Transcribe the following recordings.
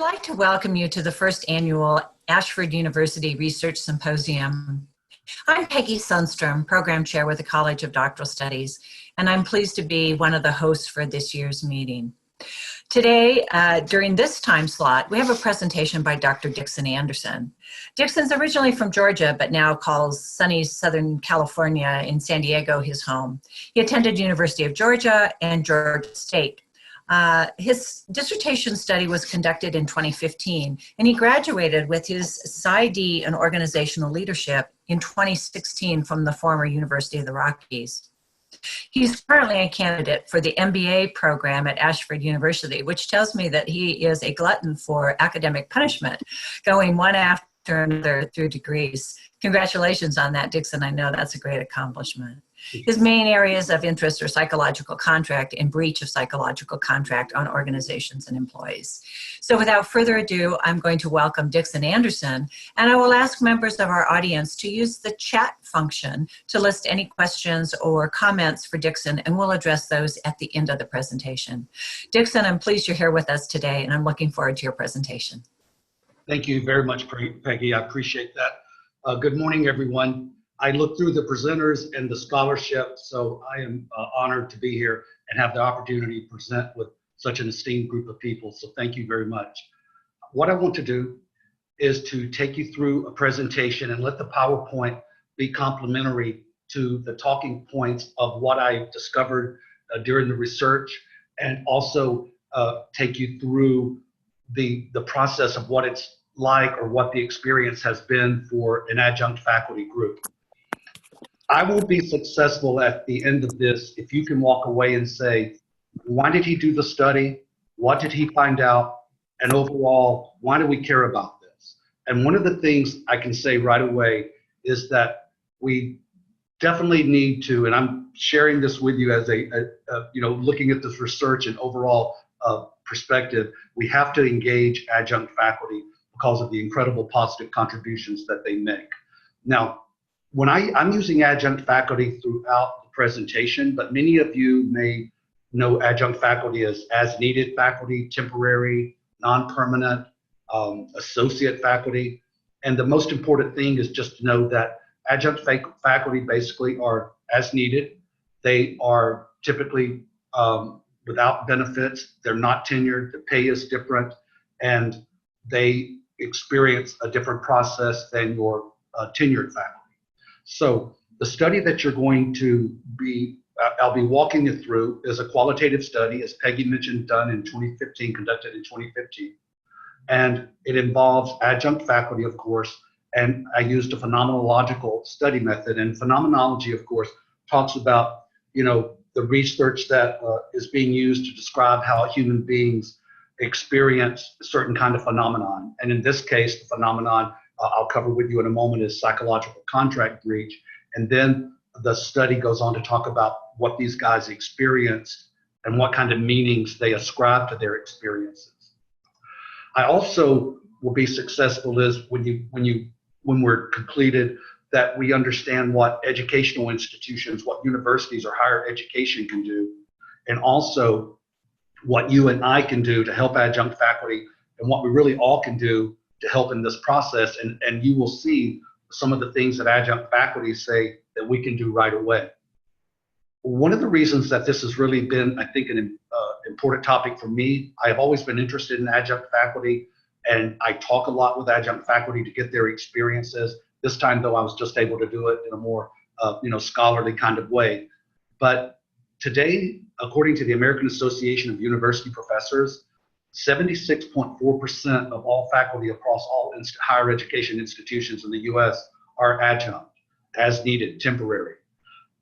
like to welcome you to the first annual Ashford University Research Symposium. I'm Peggy Sundstrom, Program Chair with the College of Doctoral Studies, and I'm pleased to be one of the hosts for this year's meeting. Today, during this time slot, we have a presentation by Dr. Dixon Anderson. Dixon's originally from Georgia, but now calls sunny Southern California in San Diego his home. He attended University of Georgia and Georgia State. His dissertation study was conducted in 2015, and he graduated with his PsyD in organizational leadership in 2016 from the former University of the Rockies. He's currently a candidate for the MBA program at Ashford University, which tells me that he is a glutton for academic punishment, going one after another through degrees. Congratulations on that, Dixon. I know that's a great accomplishment. His main areas of interest are psychological contract and breach of psychological contract on organizations and employees. So without further ado, I'm going to welcome Dixon Anderson, and I will ask members of our audience to use the chat function to list any questions or comments for Dixon, and we'll address those at the end of the presentation. Dixon, I'm pleased you're here with us today, and I'm looking forward to your presentation. Thank you very much, Peggy. I appreciate that. Good morning, everyone. I looked through the presenters and the scholarship, so I am honored to be here and have the opportunity to present with such an esteemed group of people, so thank you very much. What I want to do is to take you through a presentation and let the PowerPoint be complementary to the talking points of what I discovered during the research, and also take you through the process of what it's like or what the experience has been for an adjunct faculty group. I will be successful at the end of this if you can walk away and say, why did he do the study? What did he find out? And overall, why do we care about this? And one of the things I can say right away is that we definitely need to, and I'm sharing this with you as looking at this research and overall perspective, we have to engage adjunct faculty because of the incredible positive contributions that they make. Now, when I'm using adjunct faculty throughout the presentation, but many of you may know adjunct faculty as needed faculty, temporary, non-permanent, associate faculty. And the most important thing is just to know that adjunct faculty basically are as needed. They are typically without benefits. They're not tenured. The pay is different, and they experience a different process than your tenured faculty. So the study that you're going to I'll be walking you through is a qualitative study, as Peggy mentioned, done in 2015, conducted in 2015. And it involves adjunct faculty, of course, and I used a phenomenological study method. And phenomenology, of course, talks about, the research that is being used to describe how human beings experience a certain kind of phenomenon. And in this case, the phenomenon I'll cover with you in a moment is psychological contract breach. And then the study goes on to talk about what these guys experienced and what kind of meanings they ascribe to their experiences. I also will be successful is when we're completed, that we understand what educational institutions, what universities or higher education can do, and also what you and I can do to help adjunct faculty, and what we really all can do to help in this process. And you will see some of the things that adjunct faculty say that we can do right away. One of the reasons that this has really been, I think, an important topic for me, I have always been interested in adjunct faculty, and I talk a lot with adjunct faculty to get their experiences. This time, though, I was just able to do it in a more scholarly kind of way. But today, according to the American Association of University Professors, 76.4% of all faculty across all higher education institutions in the U.S. are adjunct, as needed, temporary.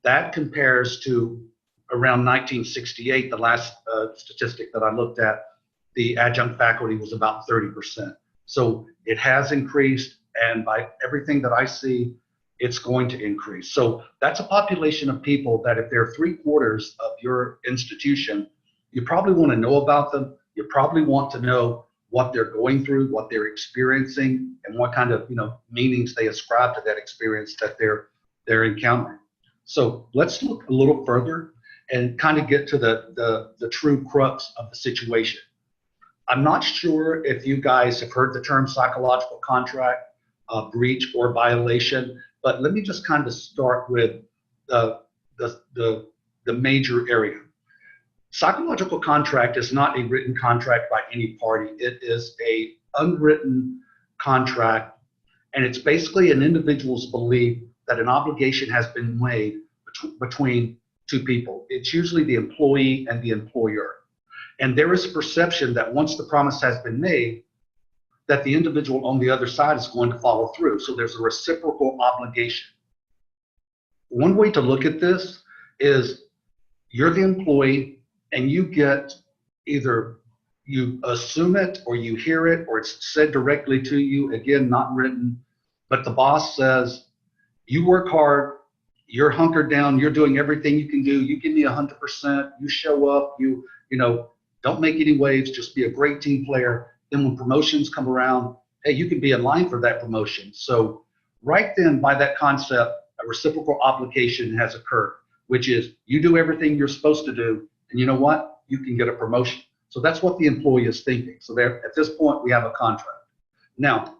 That compares to around 1968, the last statistic that I looked at, the adjunct faculty was about 30%. So it has increased, and by everything that I see, it's going to increase. So that's a population of people that if they're 3/4 of your institution, you probably want to know about them. You probably want to know what they're going through, what they're experiencing, and what kind of meanings they ascribe to that experience that they're encountering. So let's look a little further and kind of get to the true crux of the situation. I'm not sure if you guys have heard the term psychological contract, breach or violation, but let me just kind of start with the, the major area. Psychological contract is not a written contract by any party. It is a unwritten contract, and it's basically an individual's belief that an obligation has been made between two people. It's usually the employee and the employer. And there is a perception that once the promise has been made, that the individual on the other side is going to follow through. So there's a reciprocal obligation. One way to look at this is you're the employee and you get either you assume it or you hear it or it's said directly to you, again, not written, but the boss says, you work hard, you're hunkered down, you're doing everything you can do, you give me 100%, you show up, you know, don't make any waves, just be a great team player. Then when promotions come around, hey, you can be in line for that promotion. So right then, by that concept, a reciprocal obligation has occurred, which is you do everything you're supposed to do, and you know what? You can get a promotion. So that's what the employee is thinking. So there, at this point, we have a contract. Now,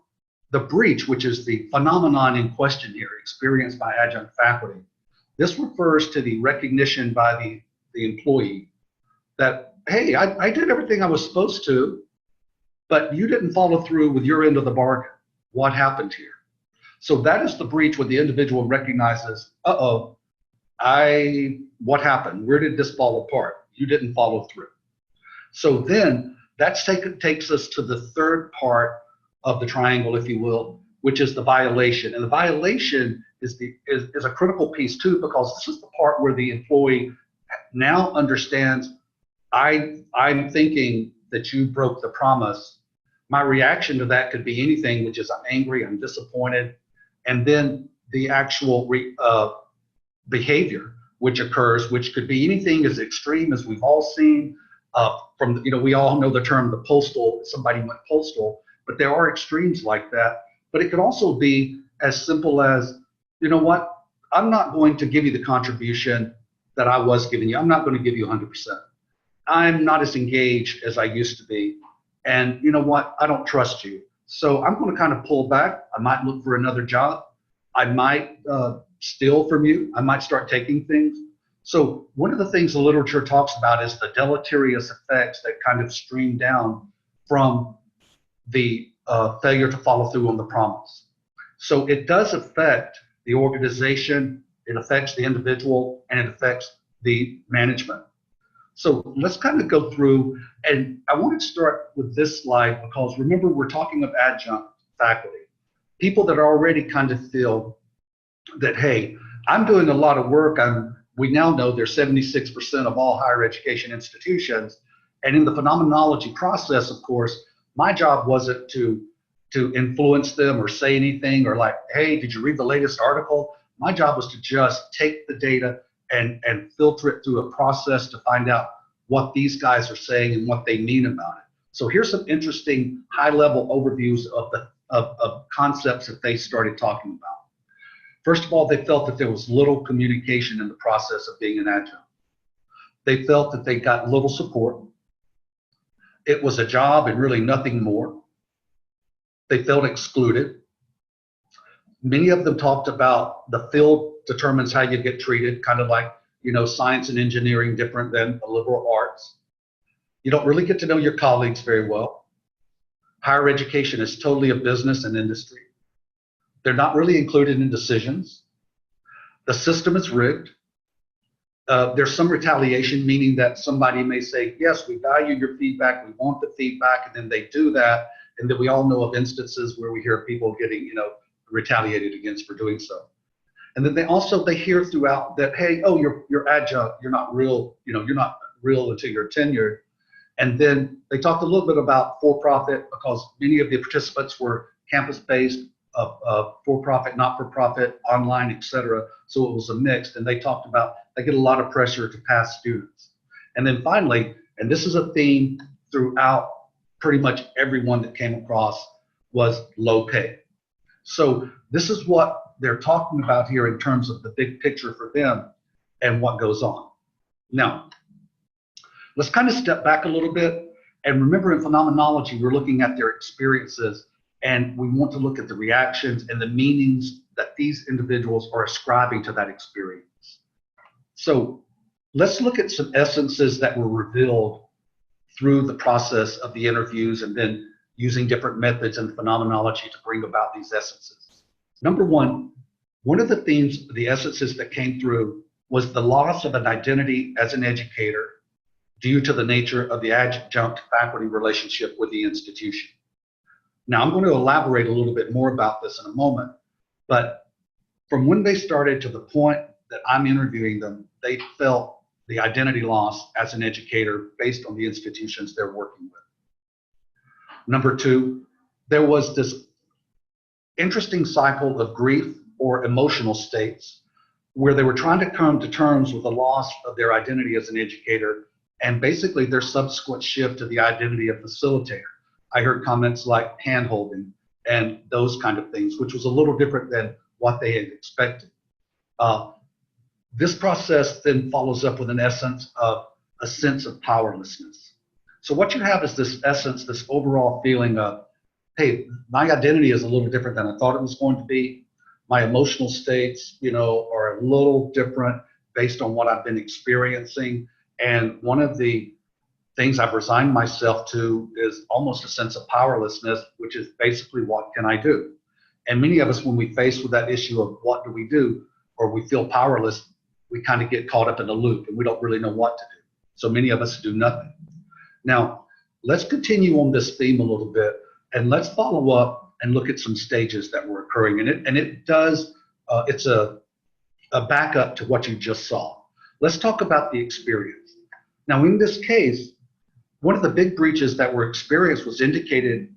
the breach, which is the phenomenon in question here, experienced by adjunct faculty, this refers to the recognition by the employee that, hey, I did everything I was supposed to, but you didn't follow through with your end of the bargain. What happened here? So that is the breach when the individual recognizes, uh-oh, what happened? Where did this fall apart? You didn't follow through. So then that takes us to the third part of the triangle, if you will, which is the violation. And the violation is a critical piece too, because this is the part where the employee now understands, I'm thinking that you broke the promise. My reaction to that could be anything, which is I'm angry, I'm disappointed. And then the actual behavior which occurs, which could be anything as extreme as we've all seen from, we all know the term the postal, somebody went postal, but there are extremes like that. But it could also be as simple as, you know what, I'm not going to give you the contribution that I was giving you. I'm not going to give you 100%. I'm not as engaged as I used to be. And you know what? I don't trust you. So I'm going to kind of pull back. I might look for another job. I might steal from you. I might start taking things. So one of the things the literature talks about is the deleterious effects that kind of stream down from the failure to follow through on the promise. So it does affect the organization, it affects the individual, and it affects the management. So let's kind of go through, and I want to start with this slide because remember, we're talking of adjunct faculty, people that already kind of feel that, hey, I'm doing a lot of work. We now know there's 76% of all higher education institutions. And in the phenomenology process, of course, my job wasn't to influence them or say anything or like, hey, did you read the latest article? My job was to just take the data and filter it through a process to find out what these guys are saying and what they mean about it. So here's some interesting high-level overviews of concepts that they started talking about. First of all, they felt that there was little communication in the process of being an adjunct. They felt that they got little support. It was a job and really nothing more. They felt excluded. Many of them talked about the field determines how you get treated, kind of like, science and engineering different than the liberal arts. You don't really get to know your colleagues very well. Higher education is totally a business and industry. They're not really included in decisions. The system is rigged. There's some retaliation, meaning that somebody may say, yes, we value your feedback, we want the feedback, and then they do that. And then we all know of instances where we hear people getting, retaliated against for doing so. And then they hear throughout that, hey, oh, you're adjunct, you're not real, you're not real until you're tenured. And then they talked a little bit about for-profit because many of the participants were campus-based, for-profit, not-for-profit, online, et cetera. So it was a mix. And they talked about they get a lot of pressure to pass students. And then finally, and this is a theme throughout pretty much everyone that came across, was low pay. So this is what they're talking about here in terms of the big picture for them and what goes on. Now, let's kind of step back a little bit And remember, in phenomenology, we're looking at their experiences, and we want to look at the reactions and the meanings that these individuals are ascribing to that experience. So let's look at some essences that were revealed through the process of the interviews and then using different methods and phenomenology to bring about these essences. Number one of the themes, the essences that came through was the loss of an identity as an educator due to the nature of the adjunct faculty relationship with the institution. Now, I'm going to elaborate a little bit more about this in a moment, but from when they started to the point that I'm interviewing them, they felt the identity loss as an educator based on the institutions they're working with. Number two, there was this interesting cycle of grief or emotional states where they were trying to come to terms with the loss of their identity as an educator and basically their subsequent shift to the identity of facilitator. I heard comments like hand-holding and those kind of things, which was a little different than what they had expected. This process then follows up with an essence of a sense of powerlessness. So what you have is this essence, this overall feeling of, hey, my identity is a little different than I thought it was going to be. My emotional states, are a little different based on what I've been experiencing. And one of the things I've resigned myself to is almost a sense of powerlessness, which is basically, what can I do? And many of us, when we face with that issue of what do we do, or we feel powerless, we kind of get caught up in a loop and we don't really know what to do. So many of us do nothing. Now, let's continue on this theme a little bit and let's follow up and look at some stages that were occurring. It's a backup to what you just saw. Let's talk about the experience. Now, in this case, one of the big breaches that were experienced was indicated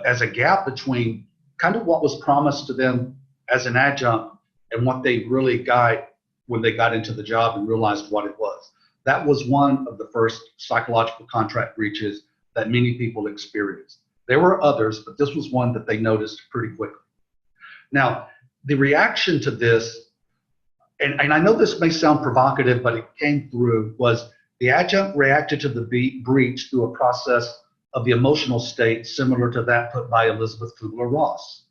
as a gap between kind of what was promised to them as an adjunct and what they really got when they got into the job and realized what it was. That was one of the first psychological contract breaches that many people experienced. There were others, but this was one that they noticed pretty quickly. Now, the reaction to this, and I know this may sound provocative, but it came through, was the adjunct reacted to the breach through a process of the emotional state similar to that put by Elizabeth Kubler-Ross.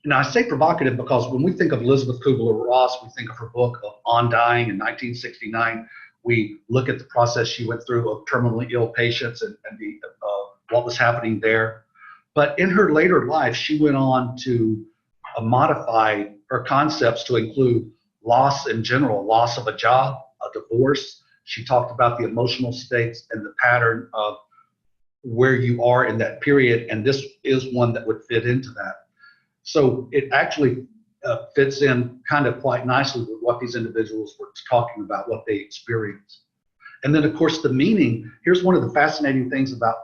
Now, I say provocative because when we think of Elizabeth Kubler-Ross, we think of her book of On Dying in 1969. We look at the process she went through of terminally ill patients and what was happening there. But in her later life, she went on to modify her concepts to include loss in general, loss of a job, a divorce. She talked about the emotional states and the pattern of where you are in that period, and this is one that would fit into that. So it actually fits in kind of quite nicely with what these individuals were talking about, what they experienced. And then, of course, the meaning. Here's one of the fascinating things about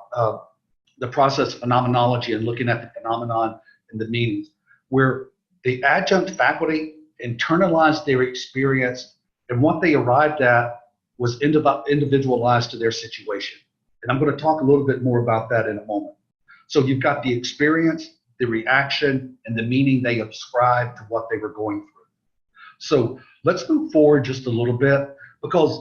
the process of phenomenology and looking at the phenomenon and the meanings, where the adjunct faculty internalized their experience, and what they arrived at was individualized to their situation. And I'm going to talk a little bit more about that in a moment. So you've got the experience, the reaction, and the meaning they ascribed to what they were going through. So let's move forward just a little bit, because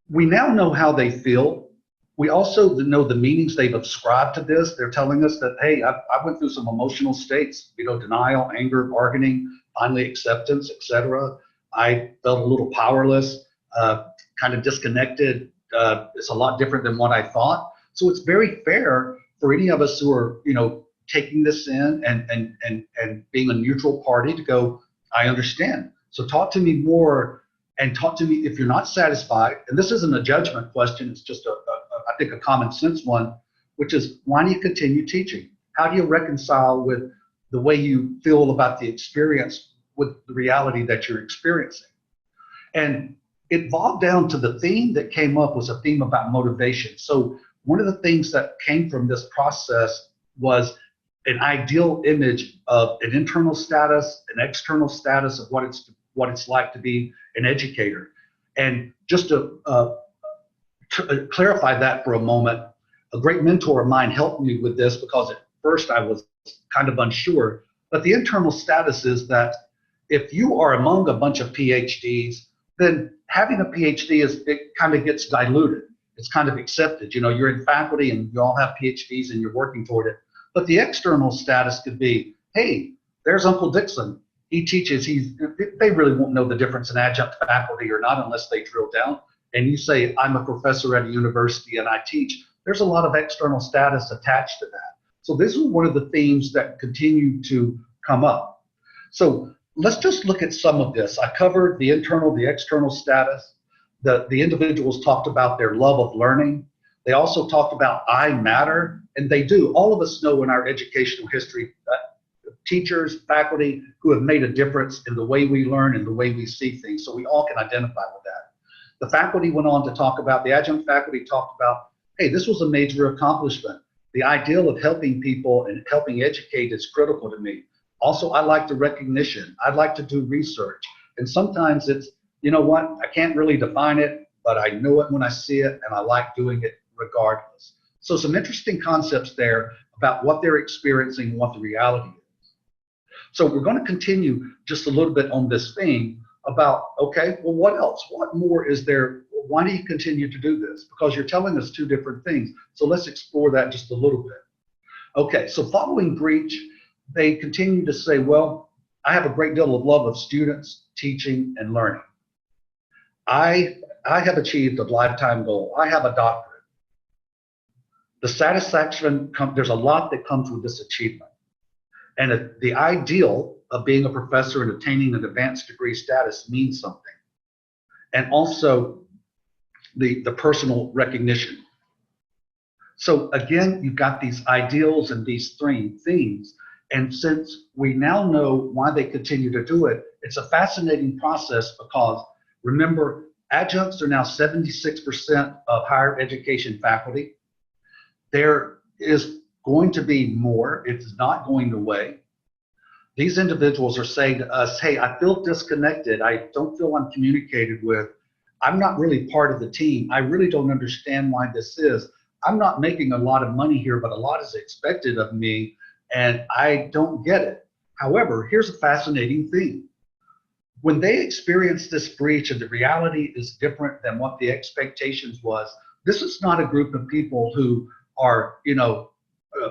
we now know how they feel. We also know the meanings they've ascribed to this. They're telling us that, hey, I went through some emotional states, denial, anger, bargaining, finally acceptance, etc. I felt a little powerless, kind of disconnected. It's a lot different than what I thought. So it's very fair for any of us who are, taking this in and being a neutral party to go, I understand. So talk to me more, and talk to me if you're not satisfied. And this isn't a judgment question. It's just I think a common sense one, which is, why do you continue teaching? How do you reconcile with the way you feel about the experience with the reality that you're experiencing? And it boiled down to the theme that came up was a theme about motivation. So one of the things that came from this process was an ideal image of an internal status, an external status of what it's like to be an educator. And just to clarify that for a moment, a great mentor of mine helped me with this, because at first I was kind of unsure. But the internal status is that if you are among a bunch of PhDs, then having a PhD it kind of gets diluted. it's kind of accepted. You know, you're in faculty and you all have PhDs and you're working toward it. But the external status could be, hey, there's Uncle Dixon. He teaches, they really won't know the difference in adjunct faculty or not unless they drill down. And you say, I'm a professor at a university and I teach. There's a lot of external status attached to that. So this is one of the themes that continue to come up. So let's just look at some of this. I covered the internal, the external status. The individuals talked about their love of learning. They also talked about I matter, and they do. All of us know in our educational history, teachers, faculty who have made a difference in the way we learn and the way we see things, so we all can identify with that. The faculty went on to talk about, the adjunct faculty talked about, hey, this was a major accomplishment. The ideal of helping people and helping educate is critical to me. Also, I like the recognition. I'd like to do research. And sometimes it's, you know what, I can't really define it, but I know it when I see it, and I like doing it regardless. So some interesting concepts there about what they're experiencing and what the reality is. So we're going to continue just a little bit on this theme about, okay, well, what else? What more is there? Why do you continue to do this? Because you're telling us two different things. So let's explore that just a little bit. Okay, so following breach, they continue to say, well, I have a great deal of love of students, teaching, and learning. I have achieved a lifetime goal. I have a doctorate. The satisfaction, there's a lot that comes with this achievement. And the ideal of being a professor and obtaining an advanced degree status means something. And also the personal recognition. So again, you've got these ideals and these three themes. And since we now know why they continue to do it, it's a fascinating process because remember, adjuncts are now 76% of higher education faculty. There is going to be more. It's not going away. These individuals are saying to us, hey, I feel disconnected. I don't feel I'm communicated with. I'm not really part of the team. I really don't understand why this is. I'm not making a lot of money here, but a lot is expected of me, and I don't get it. However, here's a fascinating thing. When they experience this breach and the reality is different than what the expectations was, this is not a group of people who are,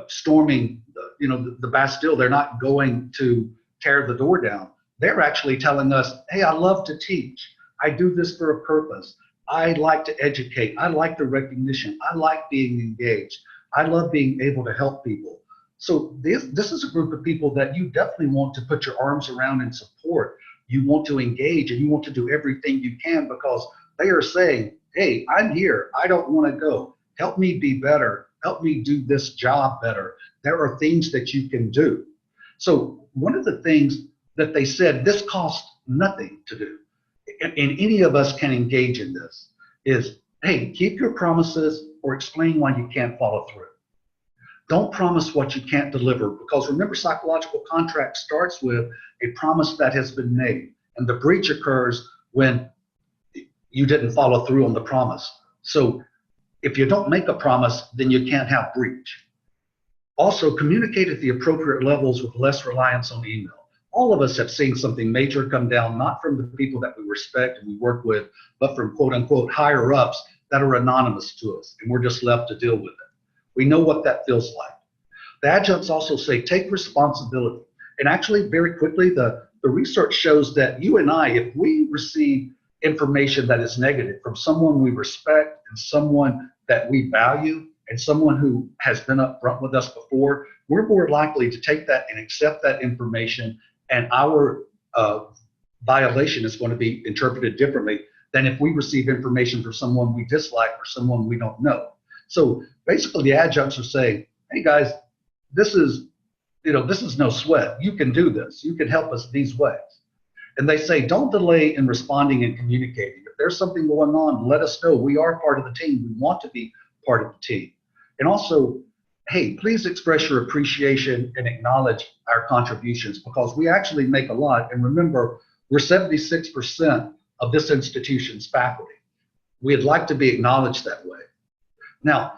storming, the Bastille. They're not going to tear the door down. They're actually telling us, hey, I love to teach. I do this for a purpose. I like to educate. I like the recognition. I like being engaged. I love being able to help people. So this is a group of people that you definitely want to put your arms around and support. You want to engage and you want to do everything you can because they are saying, hey, I'm here. I don't want to go. Help me be better. Help me do this job better. There are things that you can do. So one of the things that they said, this costs nothing to do, and any of us can engage in this, is, hey, keep your promises or explain why you can't follow through. Don't promise what you can't deliver, because remember, psychological contract starts with a promise that has been made, and the breach occurs when you didn't follow through on the promise. So if you don't make a promise, then you can't have breach. Also, communicate at the appropriate levels with less reliance on email. All of us have seen something major come down, not from the people that we respect and we work with, but from quote unquote higher ups that are anonymous to us, and we're just left to deal with it. We know what that feels like. The adjuncts also say, take responsibility. And actually, very quickly, the research shows that you and I, if we receive information that is negative from someone we respect and someone that we value and someone who has been up front with us before, we're more likely to take that and accept that information, and our violation is going to be interpreted differently than if we receive information from someone we dislike or someone we don't know. So basically the adjuncts are saying, hey guys, this is no sweat. You can do this. You can help us these ways. And they say, don't delay in responding and communicating. If there's something going on, let us know. We are part of the team. We want to be part of the team. And also, hey, please express your appreciation and acknowledge our contributions, because we actually make a lot. And remember, we're 76% of this institution's faculty. We'd like to be acknowledged that way. Now,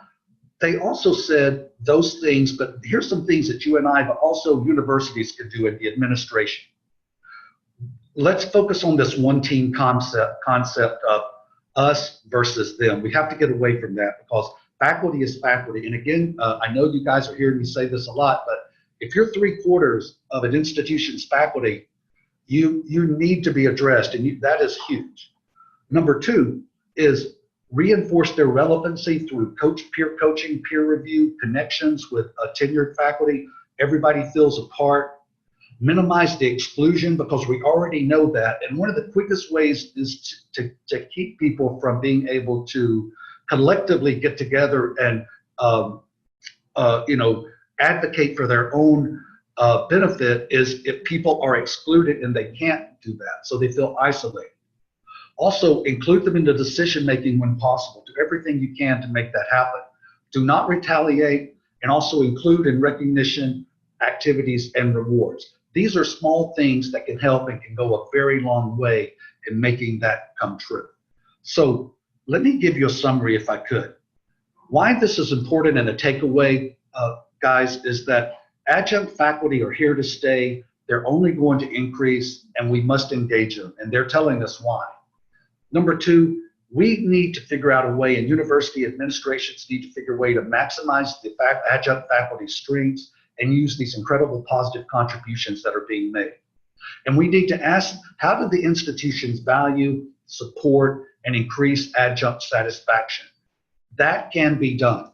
they also said those things, but here's some things that you and I, but also universities can do in the administration. Let's focus on this one team concept of us versus them. We have to get away from that because faculty is faculty. And again, I know you guys are hearing me say this a lot, but if you're 3/4 of an institution's faculty, you need to be addressed, and that is huge. Number two is reinforce their relevancy through peer coaching, peer review, connections with tenured faculty. Everybody feels a part. Minimize the exclusion because we already know that. And one of the quickest ways is to keep people from being able to collectively get together and advocate for their own benefit is if people are excluded and they can't do that, so they feel isolated. Also, include them in the decision making when possible. Do everything you can to make that happen. Do not retaliate, and also include in recognition activities and rewards. These are small things that can help and can go a very long way in making that come true. So let me give you a summary if I could. Why this is important and a takeaway, guys, is that adjunct faculty are here to stay. They're only going to increase, and we must engage them, and they're telling us why. Number two, we need to figure out a way, and university administrations need to figure a way to maximize the adjunct faculty's strengths and use these incredible positive contributions that are being made. And we need to ask, how do the institutions value, support, and increase adjunct satisfaction? That can be done.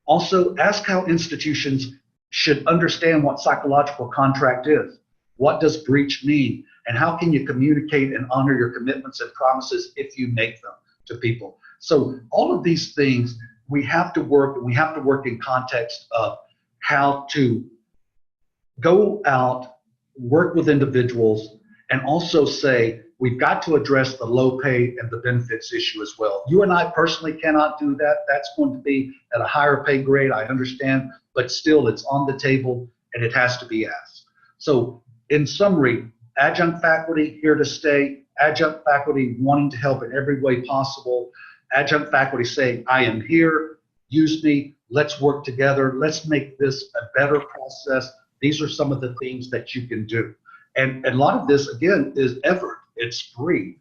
Also, ask how institutions should understand what psychological contract is. What does breach mean? And how can you communicate and honor your commitments and promises if you make them to people? So all of these things we have to work, and we have to work in context of how to go out, work with individuals, and also say, we've got to address the low pay and the benefits issue as well. You and I personally cannot do that. That's going to be at a higher pay grade, I understand, but still it's on the table and it has to be asked. So in summary, adjunct faculty here to stay, adjunct faculty wanting to help in every way possible, adjunct faculty saying, I am here, use me, let's work together, let's make this a better process. These are some of the things that you can do. And a lot of this, again, is effort. It's free,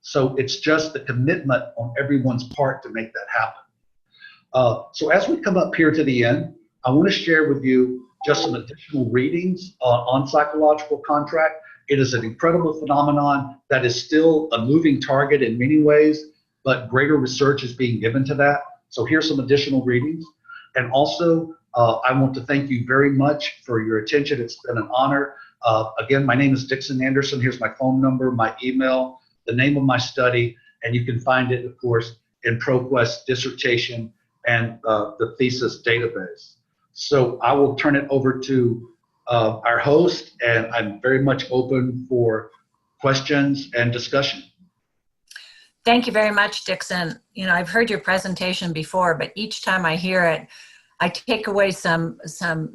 So it's just the commitment on everyone's part to make that happen. So as we come up here to the end, I want to share with you just some additional readings on psychological contract. It is an incredible phenomenon that is still a moving target in many ways, but greater research is being given to that. So here's some additional readings. And also, I want to thank you very much for your attention. It's been an honor. Again, my name is Dixon Anderson. Here's my phone number, my email, the name of my study, and you can find it, of course, in ProQuest dissertation and the thesis database. So I will turn it over to our host, and I'm very much open for questions and discussion. Thank you very much, Dixon. I've heard your presentation before, but each time I hear it, I take away some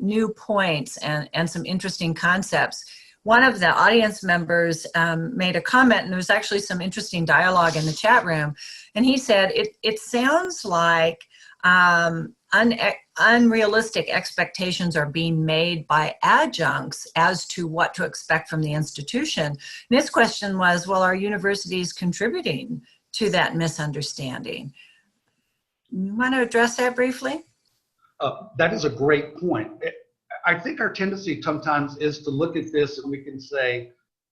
new points and some interesting concepts. One of the audience members made a comment, and there was actually some interesting dialogue in the chat room. And he said, it sounds like unrealistic expectations are being made by adjuncts as to what to expect from the institution. And his question was, well, are universities contributing to that misunderstanding? You want to address that briefly? That is a great point. I think our tendency sometimes is to look at this and we can say,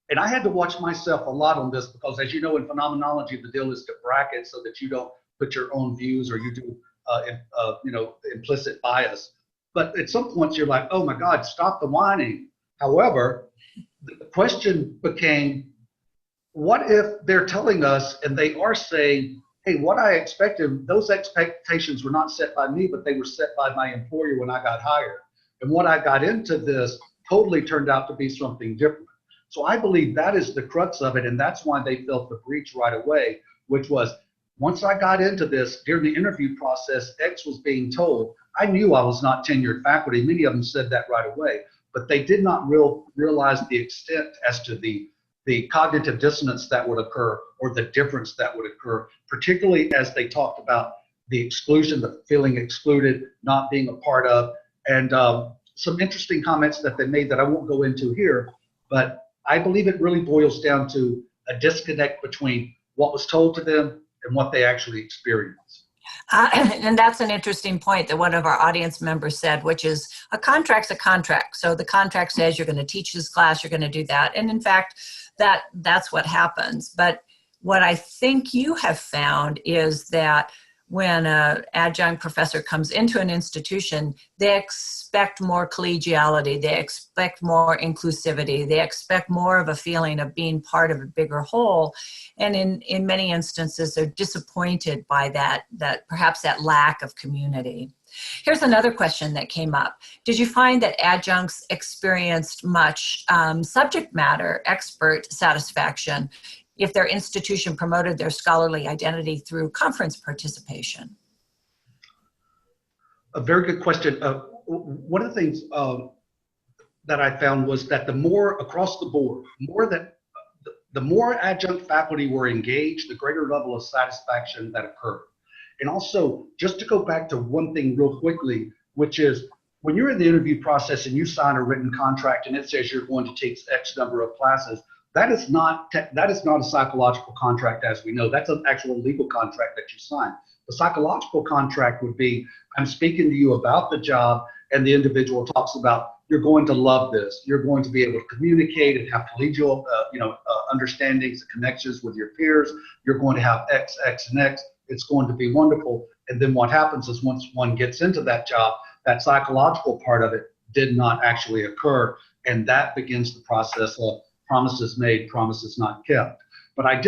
and I had to watch myself a lot on this because, as you know, in phenomenology, the deal is to bracket so that you don't put your own views or you do, implicit bias. But at some points you're like, oh my God, stop the whining. However, the question became, what if they're telling us and they are saying, hey, what I expected, those expectations were not set by me, but they were set by my employer when I got hired. And what I got into this totally turned out to be something different. So I believe that is the crux of it, and that's why they felt the breach right away, which was, once I got into this, during the interview process, X was being told, I knew I was not tenured faculty. Many of them said that right away, but they did not realize the extent as to the cognitive dissonance that would occur or the difference that would occur, particularly as they talked about the exclusion, the feeling excluded, not being a part of, and some interesting comments that they made that I won't go into here, but I believe it really boils down to a disconnect between what was told to them and what they actually experience. And that's an interesting point that one of our audience members said, which is a contract's a contract. So the contract says you're going to teach this class, you're going to do that. And in fact, that's what happens. But what I think you have found is that when an adjunct professor comes into an institution, they expect more collegiality, they expect more inclusivity, they expect more of a feeling of being part of a bigger whole. And in many instances, they're disappointed by that perhaps that lack of community. Here's another question that came up. Did you find that adjuncts experienced much subject matter expert satisfaction if their institution promoted their scholarly identity through conference participation? A very good question. One of the things that I found was that the more across the board, the more adjunct faculty were engaged, the greater level of satisfaction that occurred. And also, just to go back to one thing real quickly, which is when you're in the interview process and you sign a written contract and it says you're going to take X number of classes, that is not a psychological contract as we know. That's an actual legal contract that you sign. The psychological contract would be, I'm speaking to you about the job, and the individual talks about, you're going to love this. You're going to be able to communicate and have collegial understandings and connections with your peers. You're going to have X, X, and X. It's going to be wonderful. And then what happens is once one gets into that job, that psychological part of it did not actually occur. And that begins the process of promises made, promises not kept. But I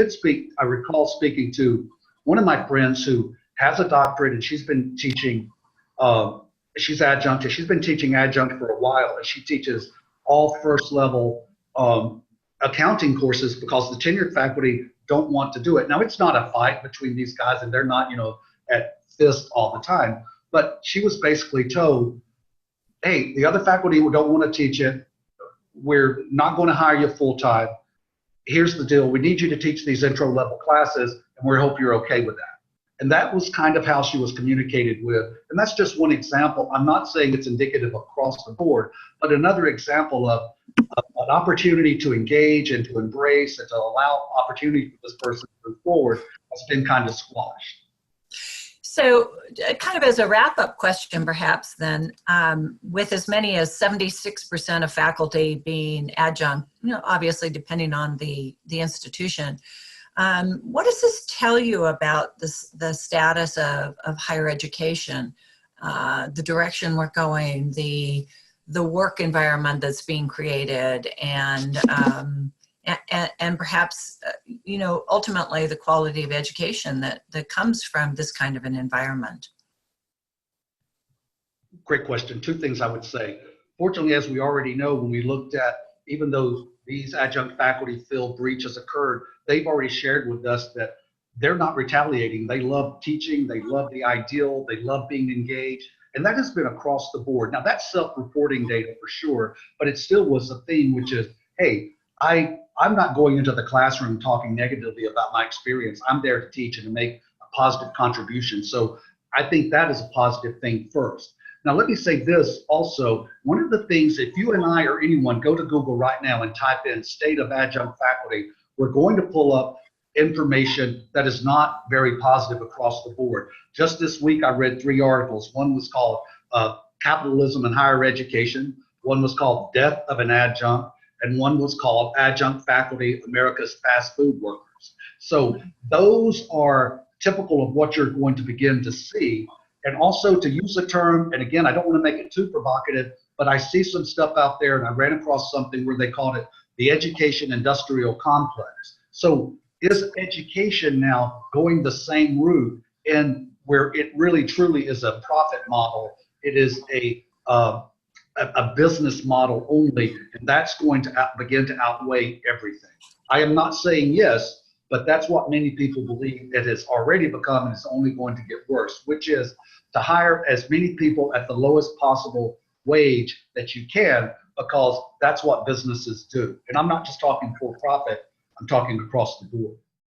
recall speaking to one of my friends who has a doctorate, and she's been teaching, she's adjunct, she's been teaching adjunct for a while, and she teaches all first level accounting courses because the tenured faculty don't want to do it. Now, it's not a fight between these guys, and they're not, at fist all the time, but she was basically told, hey, the other faculty don't want to teach it. We're not going to hire you full time. Here's the deal. We need you to teach these intro level classes, and we hope you're okay with that. And that was kind of how she was communicated with. And that's just one example. I'm not saying it's indicative across the board, but another example of an opportunity to engage and to embrace and to allow opportunity for this person to move forward has been kind of squashed. So kind of as a wrap-up question, perhaps then, with as many as 76% of faculty being adjunct, obviously depending on the institution, what does this tell you about the status of higher education, the direction we're going, the work environment that's being created, and perhaps, ultimately the quality of education that comes from this kind of an environment? Great question. Two things I would say. Fortunately, as we already know, when we looked at, even though these adjunct faculty feel breaches occurred, they've already shared with us that they're not retaliating. They love teaching. They love the ideal. They love being engaged. And that has been across the board. Now, that's self-reporting data for sure, but it still was a theme, which is, hey, I'm not going into the classroom talking negatively about my experience. I'm there to teach and to make a positive contribution. So I think that is a positive thing first. Now, let me say this also. One of the things, if you and I or anyone go to Google right now and type in state of adjunct faculty, we're going to pull up information that is not very positive across the board. Just this week, I read 3 articles. One was called Capitalism in Higher Education. One was called Death of an Adjunct. And one was called Adjunct Faculty, America's Fast Food Workers. So those are typical of what you're going to begin to see. And also, to use a term, and again, I don't want to make it too provocative, but I see some stuff out there, and I ran across something where they called it the education industrial complex. So is education now going the same route, and where it really truly is a profit model? It is a business model only, and that's going to begin to outweigh everything. I am not saying yes, but that's what many people believe it has already become, and it's only going to get worse, which is to hire as many people at the lowest possible wage that you can, because that's what businesses do. And I'm not just talking for profit, I'm talking across the board.